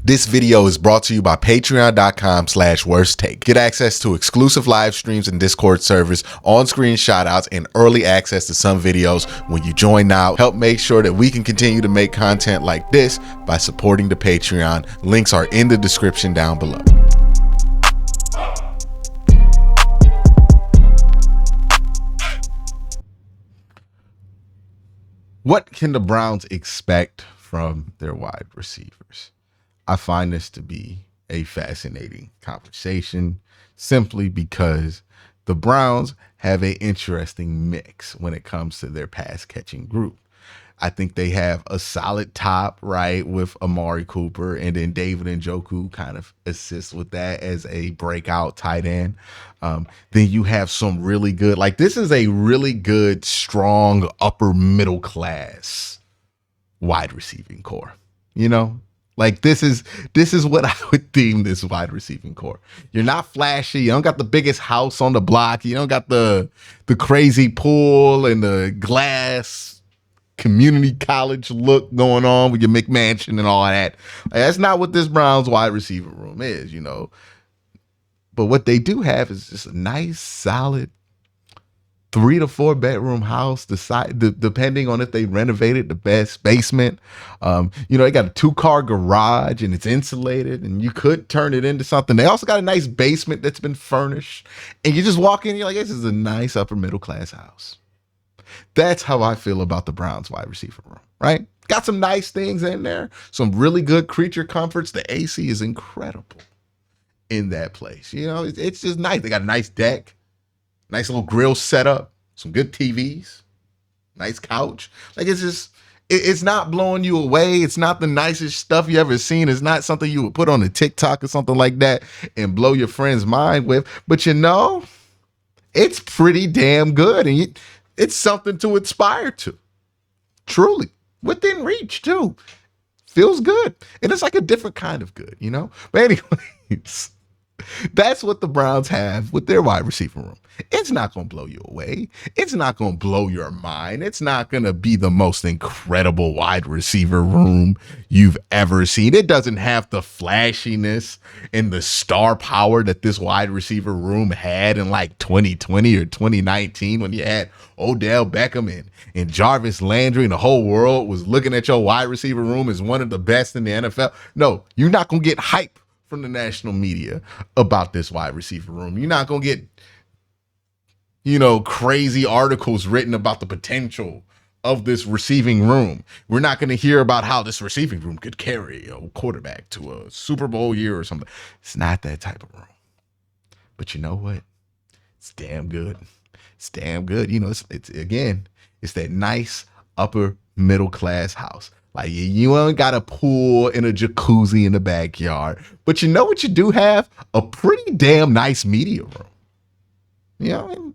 This video is brought to you by patreon.com/worsttake. Get access to exclusive live streams and Discord servers, on-screen shoutouts, and early access to some videos when you join now. Help make sure that we can continue to make content like this by supporting the Patreon. Links are in the description down below. What can the Browns expect from their wide receivers? I find this to be a fascinating conversation simply because the Browns have an interesting mix when it comes to their pass catching group. I think they have a solid top, right, with Amari Cooper, and then David Njoku kind of assists with that as a breakout tight end. Then you have some really good, like this is a really good, strong, upper middle class wide receiving core, you know? Like this is what I would deem this wide receiving core. You're not flashy. You don't got the biggest house on the block. You don't got the crazy pool and the glass community college look going on with your McMansion and all that. Like, that's not what this Browns wide receiver room is, you know. But what they do have is just a nice, solid 3 to 4 bedroom house, depending on if they renovated the best basement. You know, they got a 2-car garage and it's insulated and you could turn it into something. They also got a nice basement that's been furnished. And you just walk in and you're like, this is a nice upper middle class house. That's how I feel about the Browns wide receiver room, right? Got some nice things in there, some really good creature comforts. The AC is incredible in that place. You know, it's just nice. They got a nice deck. Nice little grill setup, some good TVs, nice couch. Like it's not blowing you away. It's not the nicest stuff you ever seen. It's not something you would put on a TikTok or something like that and blow your friend's mind with. But you know, it's pretty damn good. And it's something to aspire to. Truly. Within reach too. Feels good. And it's like a different kind of good, you know? But anyways, that's what the Browns have with their wide receiver room. It's not going to blow you away. It's not going to blow your mind. It's not going to be the most incredible wide receiver room you've ever seen. It doesn't have the flashiness and the star power that this wide receiver room had in like 2020 or 2019 when you had Odell Beckham and Jarvis Landry and the whole world was looking at your wide receiver room as one of the best in the NFL. No, you're not going to get hype from the national media about this wide receiver room. You're not going to get, you know, crazy articles written about the potential of this receiving room. We're not going to hear about how this receiving room could carry a quarterback to a Super Bowl year or something. It's not that type of room. But you know what? It's damn good. It's damn good. You know, it's again, it's that nice upper middle class house. Like you ain't got a pool and a jacuzzi in the backyard, but you know what you do have? A pretty damn nice media room. You know,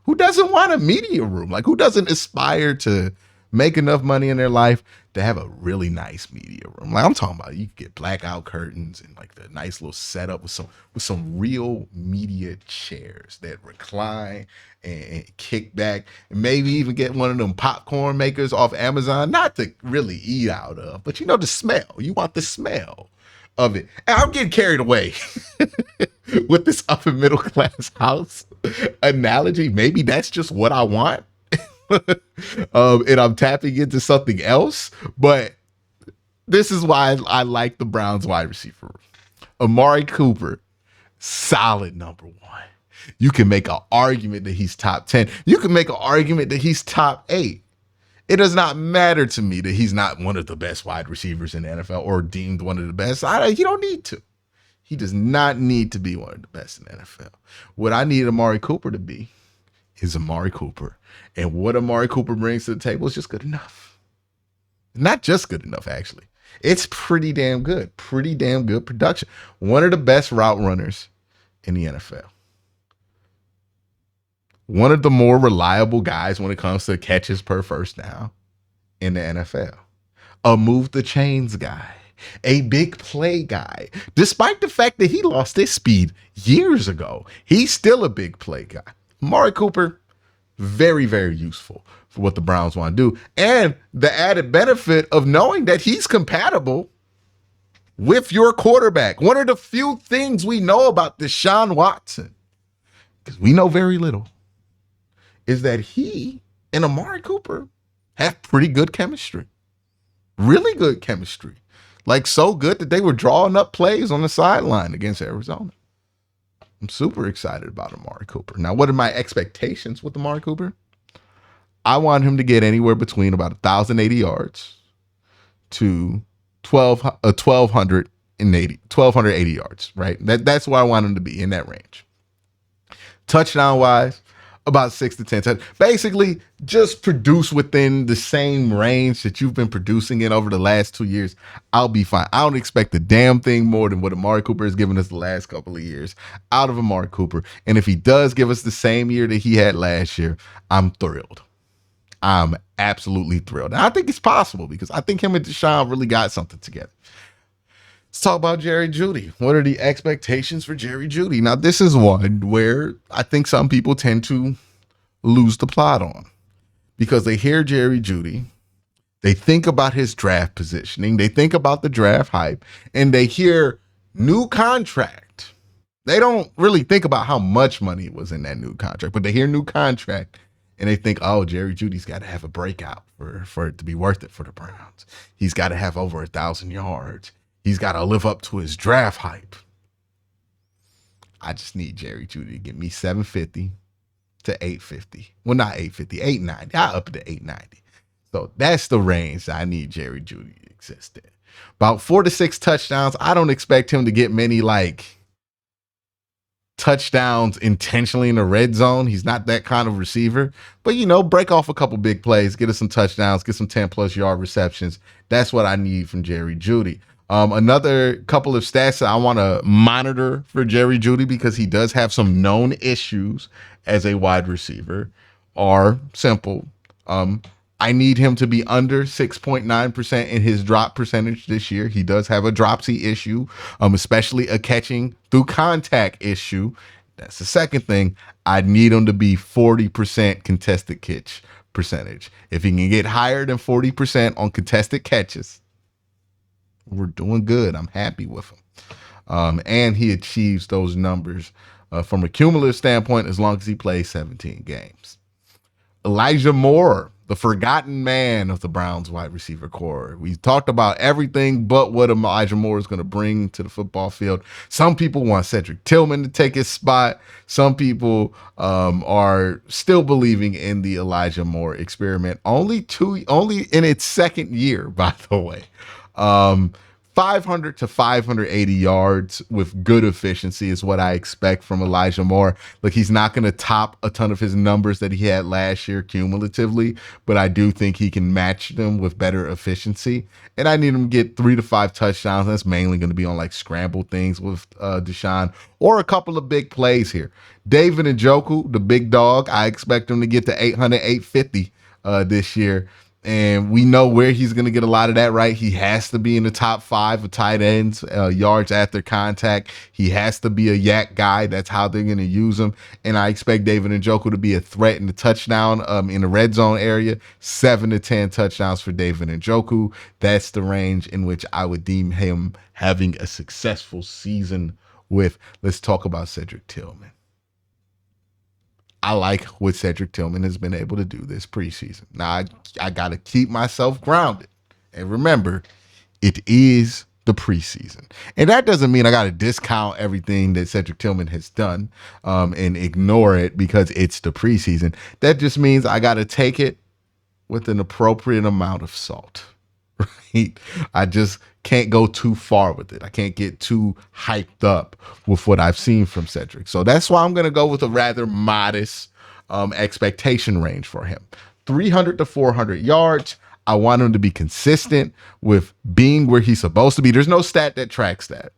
who doesn't want a media room? Like who doesn't aspire to make enough money in their life to have a really nice media room? Like I'm talking about, you can get blackout curtains and like the nice little setup with some real media chairs that recline and kick back, and maybe even get one of them popcorn makers off Amazon, not to really eat out of, but you know, the smell. You want the smell of it. And I'm getting carried away with this upper middle class house analogy. Maybe that's just what I want. And I'm tapping into something else, but this is why I like the Browns wide receiver. Amari Cooper, solid number 1. You can make an argument that he's top 10. You can make an argument that he's top 8. It does not matter to me that he's not one of the best wide receivers in the NFL or deemed one of the best. He don't need to. He does not need to be one of the best in the NFL. What I need Amari Cooper to be is Amari Cooper. And what Amari Cooper brings to the table is just good enough. Not just good enough, actually. It's pretty damn good. Pretty damn good production. One of the best route runners in the NFL. One of the more reliable guys when it comes to catches per first down in the NFL. A move the chains guy. A big play guy. Despite the fact that he lost his speed years ago, he's still a big play guy. Amari Cooper, very, very useful for what the Browns want to do. And the added benefit of knowing that he's compatible with your quarterback. One of the few things we know about Deshaun Watson, because we know very little, is that he and Amari Cooper have pretty good chemistry. Really good chemistry. Like so good that they were drawing up plays on the sideline against Arizona. I'm super excited about Amari Cooper. Now, what are my expectations with Amari Cooper? I want him to get anywhere between about 1,080 yards to 1,280 yards, right? That's where I want him to be, in that range. Touchdown wise, about 6 to 10. Basically, just produce within the same range that you've been producing in over the last 2 years. I'll be fine. I don't expect a damn thing more than what Amari Cooper has given us the last couple of years out of Amari Cooper. And if he does give us the same year that he had last year, I'm thrilled. I'm absolutely thrilled. And I think it's possible because I think him and Deshaun really got something together. Let's talk about Jerry Jeudy. What are the expectations for Jerry Jeudy? Now, this is one where I think some people tend to lose the plot on because they hear Jerry Jeudy, they think about his draft positioning, they think about the draft hype, and they hear new contract. They don't really think about how much money was in that new contract, but they hear new contract and they think, oh, Jerry Jeudy's got to have a breakout for it to be worth it for the Browns. He's got to have over 1,000 yards. He's got to live up to his draft hype. I just need Jerry Jeudy to get me 750 to 850. Well, not 850, 890. I up it to 890. So that's the range that I need Jerry Jeudy to exist in. About 4 to 6 touchdowns. I don't expect him to get many touchdowns intentionally in the red zone. He's not that kind of receiver, but break off a couple big plays, get us some touchdowns, get some 10+ yard receptions. That's what I need from Jerry Jeudy. Another couple of stats that I want to monitor for Jerry Jeudy, because he does have some known issues as a wide receiver, are simple. I need him to be under 6.9% in his drop percentage this year. He does have a dropsy issue, especially a catching through contact issue. That's the second thing. I need him to be 40% contested catch percentage. If he can get higher than 40% on contested catches, we're doing good. I'm happy with him. And he achieves those numbers from a cumulative standpoint as long as he plays 17 games. Elijah Moore, the forgotten man of the Browns wide receiver core. We talked about everything but what Elijah Moore is going to bring to the football field. Some people want Cedric Tillman to take his spot. Some people are still believing in the Elijah Moore experiment. Only in its second year, by the way. 500 to 580 yards with good efficiency is what I expect from Elijah Moore. Look, he's not going to top a ton of his numbers that he had last year cumulatively, but I do think he can match them with better efficiency. And I need him to get 3 to 5 touchdowns. That's mainly going to be on scramble things with Deshaun, or a couple of big plays here. David Njoku, the big dog, I expect him to get to 800, 850 this year. And we know where he's going to get a lot of that, right? He has to be in the top 5 of tight ends, yards after contact. He has to be a yak guy. That's how they're going to use him. And I expect David Njoku to be a threat in the touchdown in the red zone area. 7 to 10 touchdowns for David Njoku. That's the range in which I would deem him having a successful season with. Let's talk about Cedric Tillman. I like what Cedric Tillman has been able to do this preseason. Now, I got to keep myself grounded. And remember, it is the preseason. And that doesn't mean I got to discount everything that Cedric Tillman has done and ignore it because it's the preseason. That just means I got to take it with an appropriate amount of salt. Right? I just can't go too far with it. I can't get too hyped up with what I've seen from Cedric. So that's why I'm going to go with a rather modest expectation range for him. 300 to 400 yards. I want him to be consistent with being where he's supposed to be. There's no stat that tracks that,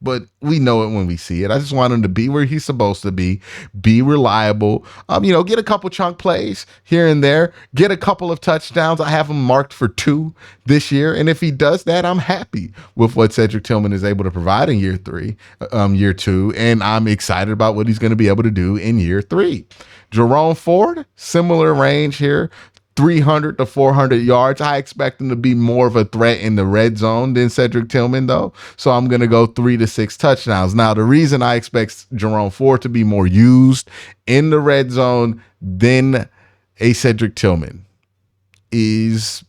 but we know it when we see it. I just want him to be where he's supposed to be reliable, get a couple chunk plays here and there, get a couple of touchdowns. I have him marked for 2 this year. And if he does that, I'm happy with what Cedric Tillman is able to provide in year 2. And I'm excited about what he's going to be able to do in year 3. Jerome Ford, similar range here. 300 to 400 yards. I expect him to be more of a threat in the red zone than Cedric Tillman, though. So I'm going to go 3 to 6 touchdowns. Now, the reason I expect Jerome Ford to be more used in the red zone than a Cedric Tillman is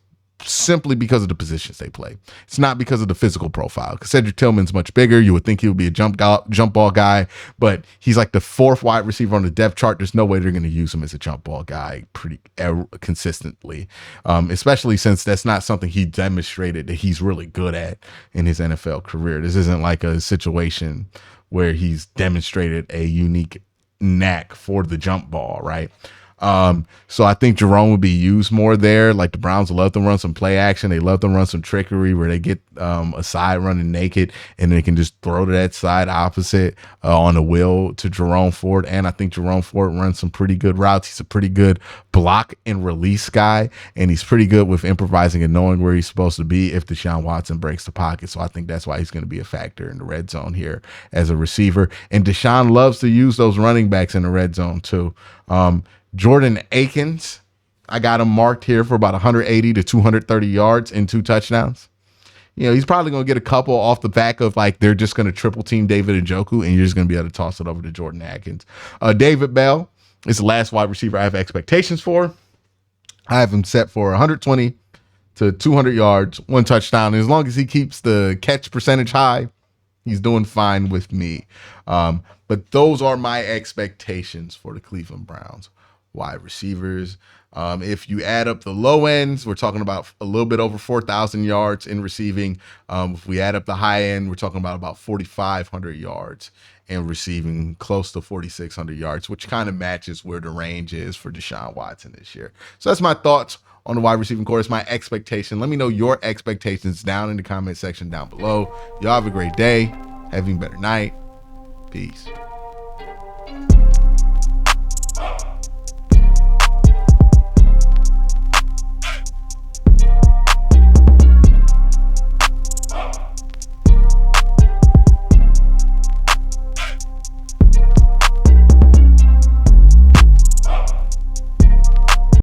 simply because of the positions they play. It's not because of the physical profile, because Cedric Tillman's much bigger. You would think he would be a jump ball guy, but he's like the 4th wide receiver on the depth chart. There's no way they're going to use him as a jump ball guy pretty consistently, especially since that's not something he demonstrated that he's really good at in his NFL career. This isn't like a situation where he's demonstrated a unique knack for the jump ball, right? So I think Jerome would be used more there. Like the Browns love to run some play action. They love to run some trickery where they get a side running naked and they can just throw to that side opposite on a wheel to Jerome Ford. And I think Jerome Ford runs some pretty good routes. He's a pretty good block and release guy, and he's pretty good with improvising and knowing where he's supposed to be if Deshaun Watson breaks the pocket. So I think that's why he's going to be a factor in the red zone here as a receiver. And Deshaun loves to use those running backs in the red zone too. Jordan Akins, I got him marked here for about 180 to 230 yards and 2 touchdowns. You know, he's probably going to get a couple off the back of like they're just going to triple team David Njoku, and you're just going to be able to toss it over to Jordan Akins. David Bell is the last wide receiver I have expectations for. I have him set for 120 to 200 yards, 1 touchdown. And as long as he keeps the catch percentage high, he's doing fine with me. But those are my expectations for the Cleveland Browns wide receivers. If you add up the low ends, we're talking about a little bit over 4,000 yards in receiving. If we add up the high end, we're talking about 4,500 yards in receiving, close to 4,600 yards, which kind of matches where the range is for Deshaun Watson this year. So that's my thoughts on the wide receiving core. It's my expectation. Let me know your expectations down in the comment section down below. Y'all have a great day. Have a better night. Peace.